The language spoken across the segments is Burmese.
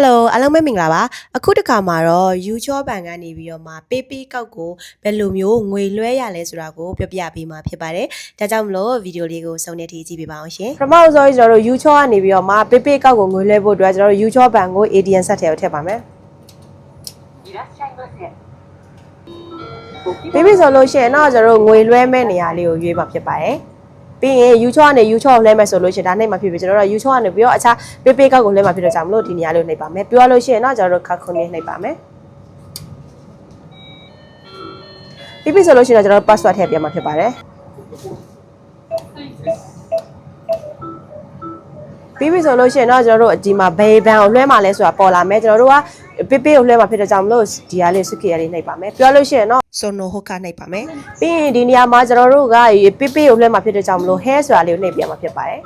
Hello အားလုံးပဲမင်္ဂလာပါအခုတစ်ခါမှာတော့ YouTube ဘဏ်ကနေပြီးတော့မှ PayPay ကောက်ကိုဘယ်လိုမျိုးငွေလွှဲရလဲဆိုတာကိုပြောပြပေးမှာဖြစ်ပါတယ်ဒါကြောင့်မလို့ဗီဒီယိုလေးကိုစုံနဲ့ထိကြည့်ပေးပါအောင်ရှင်ပထမဆုံးကျွန်တော်တို့ YouTube ကနေပြီးတော့မှ PayPay ကောက်ကိုငွေလွှဲဖို့အတွက်ကျွန်တော်တို့ YouTube ဘဏ်ကို ATM ဆက်ထည့်ထည့်ပါမယ်PayPay ဆိုလို့ရှိရင်တော့ကျွန်တော်တို့ငွေလွှဲမဲ့နေရာလေးကိုရွေးမှာဖြစ်ပါတယ်ပြီးရင် YouTube ကနေ YouTube ကိုလှည့်မယ်ဆိုလို့ရှိရင်ဒါနှိပ်မှာဖြစ်ပြီကျွန်တော်တို့ YouTube ကနေပြီးတော့အခြား PayPay ကောက်ကိုလှည့်မှာဖြစ်တော့ကြောင့်မလို့ဒီနေရာလေးကိုနှိပ်ပါမယ်ပြောရလို့ရှိရင်တော့ကျွန်တော်တို့ခါခုနေနှိပ်ပါမယ်PayPay ဆိုလို့ရှိရင်တော့ကျွန်တော်တို့ password ထည့်ပြမှာဖြစ်ပါတယ်PayPay ဆိုလို့ရှိရင်တော့ကျွန်တော်တို့ဒီမှာဘယ်ဘဏ်ကိုလွှဲမှာလဲဆိုတာပေါ်လာမယ်ကျွန်တော်တို့က PayPay ကိုလွှဲမှာဖြစ်တဲ့ကြောင့်မလို့ဒီဟာလေး secure လေးနှိပ်ပါမယ်ပြောလို့ရှိရင်တော့ Sono Hoka နှိပ်ပါမယ်ပြီးရင်ဒီနေရာမှာကျွန်တော်တို့က PayPay ကိုလွှဲမှာဖြစ်တဲ့ကြောင့်မလို့ hair ဆိုတာလေးကိုနှိပ်ပြမှာဖြစ်ပါတယ်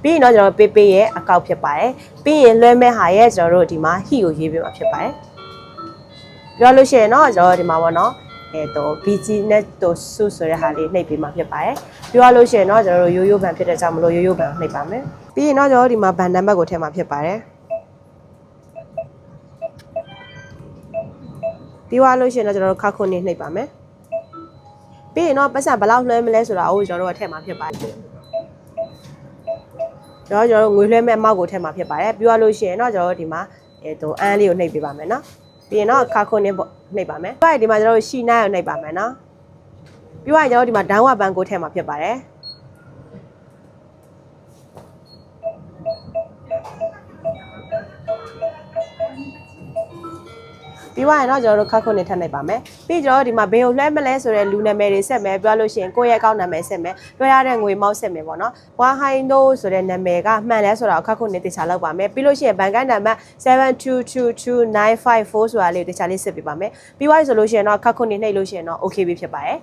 ပြီးရင်တော့ကျွန်တော် PayPay ရဲ့အကောင့်ဖြစ်ပါတယ်ပြီးရင်လွှဲမဲ့ဟာရဲ့ကျွန်တော်တို့ဒီမှာ hit ကိုရေးပြမှာဖြစ်ပါတယ်ပြောလို့ရှိရင်တော့ကျွန်တော်ဒီမှာပေါ့နော်business တို့စုဆိုတဲ့ဟာလေးနှိပ်ပေးမှာဖြစ်ပါတယ်ပြောလို့ရှိရင်တော့ကျွန်တော်တို့ရိုးရိုးဘဏ်ဖြစ်တဲ့ကြောင့်မလို့ရိုးရိုးဘဏ်နှိပ်ပါမယ်ပြီးရင်တော့ကျွန်တော်ဒီမှာဘဏ်နံပါတ်ကိုထည့်မှာဖြစ်ပါတယ်ပြီးသွားလို့ရှိရင်တော့ကျွန်တော်တို့ခါခုနေနှိပ်ပါမယ်ပြီးရင်တော့ပတ်စံဘယ်လောက်လွှဲမလဲဆိုတာကိုကျွန်တော်တို့ထည့်မှာဖြစ်ပါတယ်ကျွန်တော်တို့ငွေလွှဲမဲ့အမောက်ကိုထည့်မှာဖြစ်ပါတယ်ပြီးသွားလို့ရှိရင်တော့ကျွန်တော်တို့ဒီမှာအန်းလေးကိုနှိပ်ပေးပါမယ်နော်ပြီးရင်တော့ခါခုနေနှိပ်ပါမယ်ပြီးရင်ဒီမှာကျွန်တော်တို့ရှီနာကိုနှိပ်ပါမယ်နော်ပြီးရင်ကျွန်တော်တို့ဒီမှာဒန်းဝဘန်ကိုထည့်မှာဖြစ်ပါတယ်ပြီးသွားရင်တော့ကျွန်တော်တို့ခါခုနေထပ်နိုင်ပါမယ်ပြီးကျွန်တော်တို့ဒီမှာဘယ်ကိုလွှဲမလဲဆိုတဲ့လူနာမည်တွေဆက်မယ်ပြောလို့ရှိရင်ကိုယ့်ရဲ့အကောင့်နာမည်ဆက်မယ်လွှဲရတဲ့ငွေမောက်ဆက်မယ်ပေါ့နော်ဝါဟိုင်းတို့ဆိုတဲ့နာမည်ကမှန်လဲဆိုတာကိုခါခုနေတေချာလောက်ပါမယ်ပြီးလို့ရှိရင်ဘဏ်ကိုင်းနံပါတ်7222954ဆိုတာလေးကိုတေချာလေးဆက်ပေးပါမယ်ပြီးသွားပြီဆိုလို့ရှိရင်တော့ခါခုနေနှိပ်လို့ရှိရင်တော့ okay ပြီဖြစ်ပါတယ်